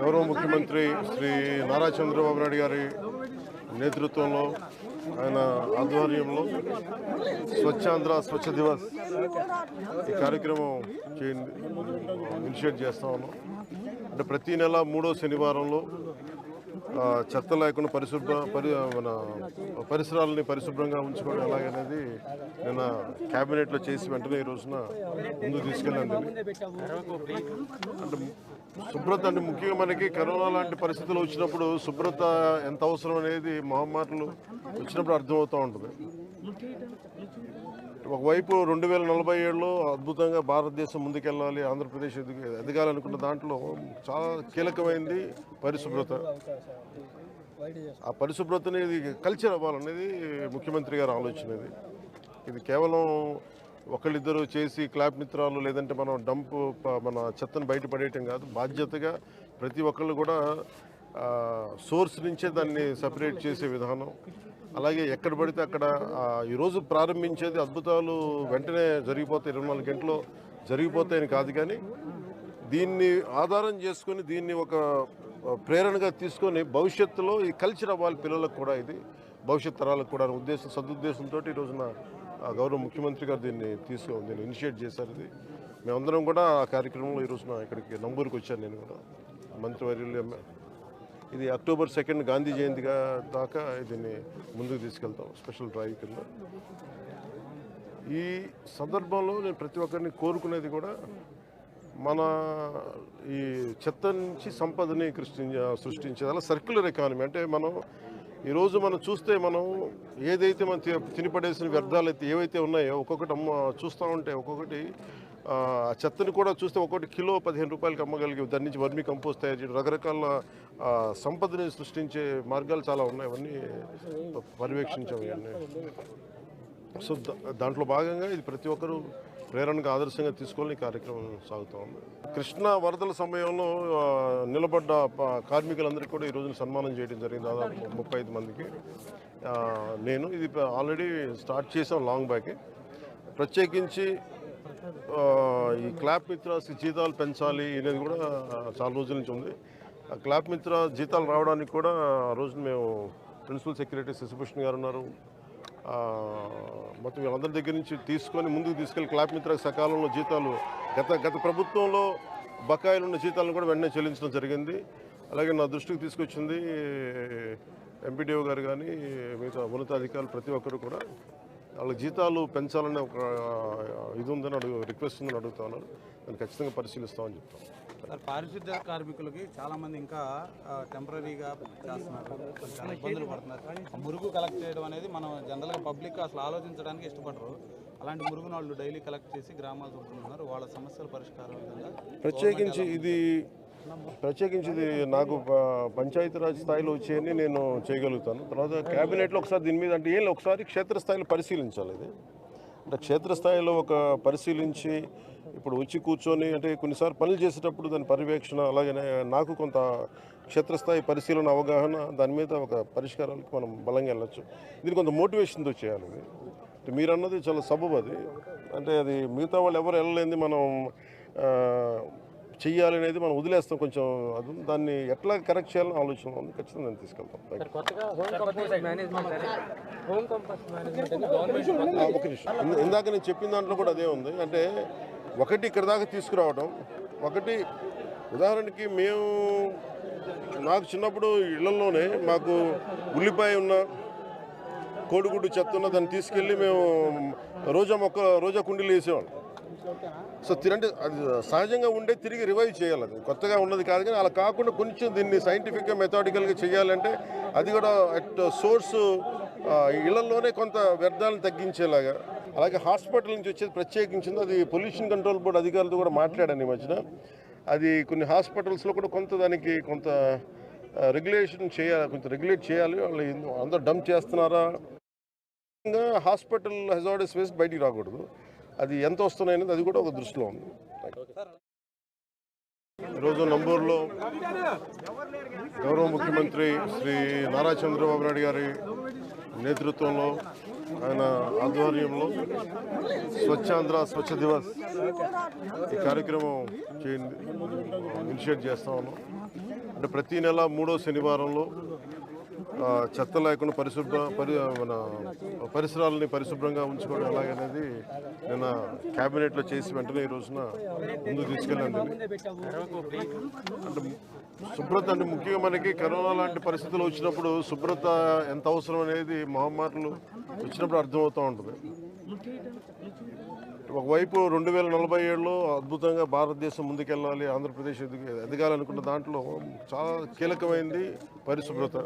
గౌరవ ముఖ్యమంత్రి శ్రీ నారా చంద్రబాబు నాయుడు గారి నేతృత్వంలో ఆయన ఆధ్వర్యంలో స్వచ్ఛాంధ్ర స్వచ్ఛ దివస్ ఈ కార్యక్రమం ఇనిషియేట్ చేస్తా ఉన్నాం. అంటే ప్రతి నెల 3వ శనివారంలో చెత్త లేకుండా మన పరిసరాలని పరిశుభ్రంగా ఉంచుకోవడం ఎలాగనేది నిన్న క్యాబినెట్లో చేసి వెంటనే ఈ రోజున ముందుకు తీసుకెళ్ళండి. అంటే శుభ్రత అంటే ముఖ్యంగా మనకి కరోనా లాంటి పరిస్థితులు వచ్చినప్పుడు శుభ్రత ఎంత అవసరం అనేది మహమ్మారులు వచ్చినప్పుడు అర్థమవుతూ ఉంటుంది. ఒకవైపు 2047లో అద్భుతంగా భారతదేశం ముందుకెళ్ళాలి, ఆంధ్రప్రదేశ్ ఎదగాలనుకున్న దాంట్లో చాలా కీలకమైనది పరిశుభ్రత. ఆ పరిశుభ్రతని ఇది కల్చర్ అవ్వాలనేది ముఖ్యమంత్రి గారి ఆలోచన. ఇది కేవలం ఒకళ్ళిద్దరు చేసి క్లాప్ మిత్రాలు లేదంటే మనం మన చెత్తను బయటపడేయటం కాదు. బాధ్యతగా ప్రతి ఒక్కళ్ళు కూడా సోర్స్ నుంచే దాన్ని సపరేట్ చేసే విధానం. అలాగే ఎక్కడ పడితే అక్కడ ఈరోజు ప్రారంభించేది అద్భుతాలు వెంటనే జరిగిపోతాయి, 24 గంటల్లో జరిగిపోతాయని కాదు, కానీ దీన్ని ఆధారం చేసుకొని దీన్ని ఒక ప్రేరణగా తీసుకొని భవిష్యత్తులో ఈ కల్చర్ అవ్వాలి పిల్లలకు కూడా, ఇది భవిష్యత్ తరాలకు కూడా సదుద్దేశంతో ఈ రోజున గౌరవ ముఖ్యమంత్రి గారు దీన్ని ఇనిషియేట్ చేశారు. ఇది మేమందరం కూడా ఆ కార్యక్రమంలో ఈ రోజున ఇక్కడికి నంబూరుకి వచ్చాను. నేను కూడా మంత్రివర్యులు ఇది అక్టోబర్ 2 గాంధీ జయంతిగా దాకా దీన్ని ముందుకు తీసుకెళ్తాం స్పెషల్ డ్రైవ్ కింద. ఈ సందర్భంలో నేను ప్రతి ఒక్కరిని కోరుకునేది కూడా మన ఈ చెత్త నుంచి సంపదని సృష్టించేది అలా సర్క్యులర్ ఎకానమీ. అంటే ఈరోజు మనం చూస్తే మనం ఏదైతే మనం తినిపడేసిన వ్యర్థాలు అయితే ఏవైతే ఉన్నాయో ఒక్కొక్కటి చూస్తూ ఉంటే ఒక్కొక్కటి చెత్తని కూడా చూస్తే ఒక్కొక్కటి కిలో 15 రూపాయలకి అమ్మగలిగి దాని నుంచి వర్మీ కంపోస్ట్ తయారు చేయడం, రకరకాల సంపదని సృష్టించే మార్గాలు చాలా ఉన్నాయి. అవన్నీ పర్యవేక్షించాము ఇవన్నీ. సో దాంట్లో భాగంగా ఇది ప్రతి ఒక్కరూ ప్రేరణగా ఆదర్శంగా తీసుకొని కార్యక్రమం సాగుతూ ఉంది. కృష్ణా వరదల సమయంలో నిలబడ్డ కార్మికులందరికీ కూడా ఈ రోజున సన్మానం చేయడం జరిగింది, దాదాపు 35 మందికి. నేను ఇది ఆల్రెడీ స్టార్ట్ చేసాం లాంగ్ బ్యాక్. ప్రత్యేకించి ఈ క్లాప్ మిత్రాస్కి జీతాలు పెంచాలి అనేది కూడా చాలా రోజుల నుంచి ఉంది. ఆ క్లాప్ మిత్ర జీతాలు రావడానికి కూడా ఆ రోజున మేము ప్రిన్సిపల్ సెక్రటరీ శశిభూషణ్ గారు ఉన్నారు, మొత్తం వీళ్ళందరి దగ్గర నుంచి తీసుకొని ముందుకు తీసుకెళ్ళి క్లాప్ మిత్రకు సకాలంలో జీతాలు గత ప్రభుత్వంలో బకాయిలు ఉన్న జీతాలను కూడా వెంటనే చెల్లించడం జరిగింది. అలాగే నా దృష్టికి తీసుకొచ్చింది ఎంపీడీఓ గారు కానీ మిగతా ఉన్నతాధికారులు ప్రతి ఒక్కరు కూడా వాళ్ళకి జీతాలు పెంచాలనే ఒక ఇది ఉందని రిక్వెస్ట్ ఉందని అడుగుతా ఉన్నారు. దాన్ని ఖచ్చితంగా పరిశీలిస్తామని చెప్తాం. పారిశుద్ధ్య కార్మికులకి చాలామంది ఇంకా టెంపరీగా చేస్తున్నారు, చాలా ఇబ్బందులు పడుతున్నారు. మురుగు కలెక్ట్ చేయడం అనేది మనం జనరల్గా పబ్లిక్ అసలు ఆలోచించడానికి ఇష్టపడరు. అలాంటి మురుగును వాళ్ళు డైలీ కలెక్ట్ చేసి గ్రామాలు చూపుతున్నారు. వాళ్ళ సమస్యల పరిష్కారం ప్రత్యేకించి ఇది నాకు పంచాయతీరాజ్ స్థాయిలో వచ్చేయని నేను చేయగలుగుతాను. తర్వాత క్యాబినెట్లో ఒకసారి దీని మీద అంటే ఒకసారి క్షేత్రస్థాయిలో పరిశీలించాలి. ఇది అంటే క్షేత్రస్థాయిలో ఒక పరిశీలించి ఇప్పుడు వచ్చి కూర్చొని అంటే కొన్నిసార్లు పనులు చేసేటప్పుడు దాని పర్యవేక్షణ, అలాగే నాకు కొంత క్షేత్రస్థాయి పరిశీలన అవగాహన, దాని మీద ఒక పరిష్కారాలకు మనం బలంగా వెళ్ళచ్చు. దీనికి కొంత మోటివేషన్తో చేయాలి. ఇది మీరు అన్నది చాలా సబబు. అది అంటే అది మిగతా వాళ్ళు ఎవరు వెళ్ళలేంది మనం చెయ్యాలి అనేది మనం వదిలేస్తాం. కొంచెం అది దాన్ని ఎట్లా కరెక్ట్ చేయాలని ఆలోచన ఉంది. ఖచ్చితంగా దాన్ని తీసుకెళ్తాం. ఒక నిమిషం, ఇందాక నేను చెప్పిన దాంట్లో కూడా అదే ఉంది. అంటే ఒకటి ఇక్కడ దాకా తీసుకురావడం, ఒకటి ఉదాహరణకి నాకు చిన్నప్పుడు ఇళ్లలోనే మాకు ఉల్లిపాయ ఉన్న కోడిగుడ్డు చెత్త ఉన్న దాన్ని తీసుకెళ్ళి మేము రోజా కుండీలు వేసేవాళ్ళం. సో అంటే అది సహజంగా ఉండే తిరిగి రివైవ్ చేయాలి. అది కొత్తగా ఉన్నది కాదు, కానీ అలా కాకుండా కొంచెం దీన్ని సైంటిఫిక్గా మెథాడికల్గా చేయాలంటే అది కూడా అట్ సోర్సు ఇళ్లలోనే కొంత వ్యర్థాలను తగ్గించేలాగా. అలాగే హాస్పిటల్ నుంచి వచ్చేది ప్రత్యేకించింది అది పొల్యూషన్ కంట్రోల్ బోర్డు అధికారులతో కూడా మాట్లాడాను ఈ మధ్యన. అది కొన్ని హాస్పిటల్స్లో కూడా దానికి కొంత రెగ్యులేషన్ చేయాలి, కొంచెం రెగ్యులేట్ చేయాలి. వాళ్ళు అందరూ డంప్ చేస్తున్నారా, హాస్పిటల్ హెజార్డస్ వేస్ట్ బయటికి రాకూడదు. అది ఎంత వస్తున్నాయనేది అది కూడా ఒక దృష్టిలో ఉంది. ఈరోజు నంబూరులో గౌరవ ముఖ్యమంత్రి శ్రీ నారా చంద్రబాబు నాయుడు గారి నేతృత్వంలో ఆయన ఆధ్వర్యంలో స్వచ్ఛాంధ్ర స్వచ్ఛ దివస్ ఈ కార్యక్రమం ఇనిషియేట్ చేస్తా ఉన్నాం. అంటే అంటే ప్రతి నెల 3వ శనివారంలో చెత్త లేకుండా మన పరిసరాలని పరిశుభ్రంగా ఉంచుకోవడం ఎలాగనేది నిన్న క్యాబినెట్లో చేసి వెంటనే ఈ రోజున ముందుకు తీసుకెళ్ళండి. అంటే శుభ్రత అంటే ముఖ్యంగా మనకి కరోనా లాంటి పరిస్థితులు వచ్చినప్పుడు శుభ్రత ఎంత అవసరం అనేది మహమ్మారులు వచ్చినప్పుడు అర్థమవుతూ ఉంటుంది. ఒకవైపు 2047లో అద్భుతంగా భారతదేశం ముందుకెళ్ళాలి, ఆంధ్రప్రదేశ్ ఎదగాలనుకున్న దాంట్లో చాలా కీలకమైంది పరిశుభ్రత.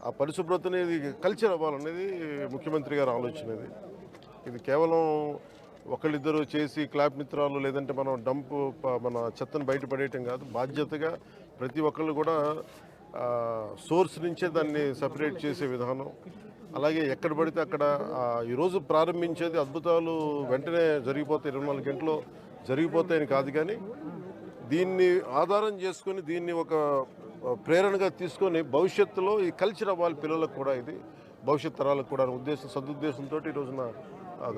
ఆ పరిశుభ్రతని ఇది కల్చర్ అవ్వాలనేది ముఖ్యమంత్రి గారి ఆలోచన. ఇది కేవలం ఒకళ్ళిద్దరు చేసి క్లాప్ మిత్రాలు లేదంటే మనం మన చెత్తను బయటపడేయటం కాదు. బాధ్యతగా ప్రతి ఒక్కళ్ళు కూడా సోర్స్ నుంచే దాన్ని సపరేట్ చేసే విధానం. అలాగే ఎక్కడ పడితే అక్కడ ఈరోజు ప్రారంభించేది అద్భుతాలు వెంటనే జరిగిపోతాయి, 24 గంటల్లో జరిగిపోతాయని కాదు, కానీ దీన్ని ఆధారం చేసుకొని దీన్ని ఒక ప్రేరణగా తీసుకొని భవిష్యత్తులో ఈ కల్చర్ అవ్వాలి పిల్లలకు కూడా, ఇది భవిష్యత్ తరాలకు కూడా సదుద్దేశంతో ఈ రోజున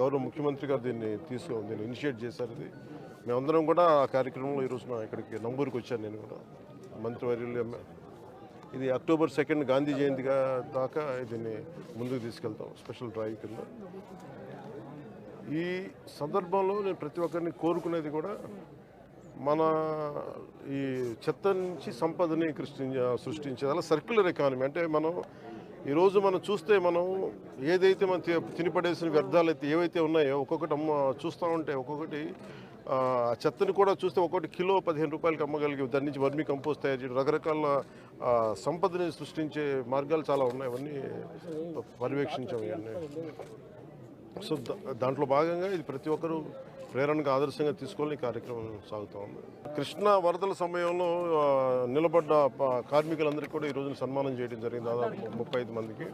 గౌరవ ముఖ్యమంత్రి గారు దీన్ని ఇనిషియేట్ చేశారు. ఇది మేమందరం కూడా ఆ కార్యక్రమంలో ఈ రోజున ఇక్కడికి నంబూరుకి వచ్చాను. నేను కూడా మంత్రివర్యులు ఇది అక్టోబర్ 2 గాంధీ జయంతి దాకా దీన్ని ముందుకు తీసుకెళ్తాం స్పెషల్ డ్రైవ్ కింద. ఈ సందర్భంలో నేను ప్రతి ఒక్కరిని కోరుకునేది కూడా మన ఈ చెత్త నుంచి సంపదని సృష్టించేది, అలా సర్క్యులర్ ఎకానమీ. అంటే ఈరోజు మనం చూస్తే మనం ఏదైతే మనం తినిపడేసిన వ్యర్థాలు అయితే ఏవైతే ఉన్నాయో ఒక్కొక్కటి చూస్తూ ఉంటే ఒక్కొక్కటి చెత్తని కూడా చూస్తే ఒక్కొక్కటి కిలో 15 రూపాయలకి అమ్మగలిగి దాని నుంచి వర్మీ కంపోస్ట్ తయారు చేయడం, రకరకాల సంపదని సృష్టించే మార్గాలు చాలా ఉన్నాయి. అవన్నీ పర్యవేక్షించాము ఇవన్నీ. సో దాంట్లో భాగంగా ఇది ప్రతి ఒక్కరూ ప్రేరణగా ఆదర్శంగా తీసుకోవాలని కార్యక్రమం సాగుతూ ఉంది. కృష్ణా వరదల సమయంలో నిలబడ్డ కార్మికులందరికీ కూడా ఈరోజు సన్మానం చేయడం జరిగింది, దాదాపు 35 మందికి.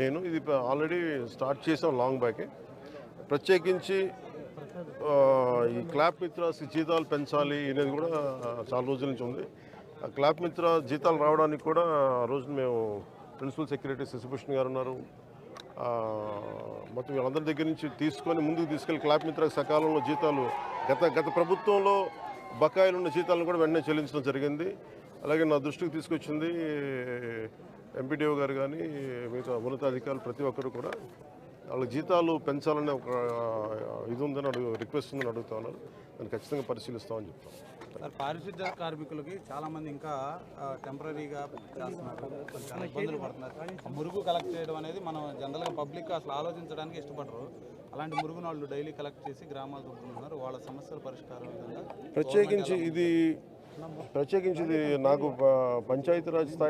నేను ఇది ఆల్రెడీ స్టార్ట్ చేసాం లాంగ్ బ్యాకే. ప్రత్యేకించి ఈ క్లాప్ మిత్రాస్ జీతాలు పెంచాలి అనేది కూడా చాలా రోజుల నుంచి ఉంది. ఆ క్లాప్ మిత్ర జీతాలు రావడానికి కూడా ఆ రోజు మేము ప్రిన్సిపల్ సెక్రటరీ శశిభూషణ్ గారు ఉన్నారు, మొత్తం వీళ్ళందరి దగ్గర నుంచి తీసుకొని ముందుకు తీసుకెళ్ళి క్లాప్ మిత్రకు సకాలంలో జీతాలు గత ప్రభుత్వంలో బకాయిలు ఉన్న జీతాలను కూడా వెంటనే చెల్లించడం జరిగింది. అలాగే నా దృష్టికి తీసుకొచ్చింది ఎంపీడీఓ గారు కానీ మిగతా ఉన్నతాధికారులు ప్రతి ఒక్కరు కూడా వాళ్ళ జీతాలు పెంచాలనే ఒక ఇది ఉందని రిక్వెస్ట్ ఉందని అడుగుతా ఉన్నారు. దాన్ని ఖచ్చితంగా పరిశీలిస్తామని చెప్తాం. సార్, పారిశుద్ధ్య కార్మికులకి చాలామంది ఇంకా టెంపరీగా చేస్తున్నారు, చాలా ఇబ్బందులు పడుతున్నారు. మురుగు కలెక్ట్ చేయడం అనేది మనం జనరల్గా పబ్లిక్ అసలు ఆలోచించడానికి ఇష్టపడరు. అలాంటి మురుగును వాళ్ళు డైలీ కలెక్ట్ చేసి గ్రామాలు దుబ్బుతున్నారు. వాళ్ళ సమస్యల పరిష్కారం విధంగా ప్రత్యేకించి ఇది నాకు పంచాయతీరాజ్ స్థాయి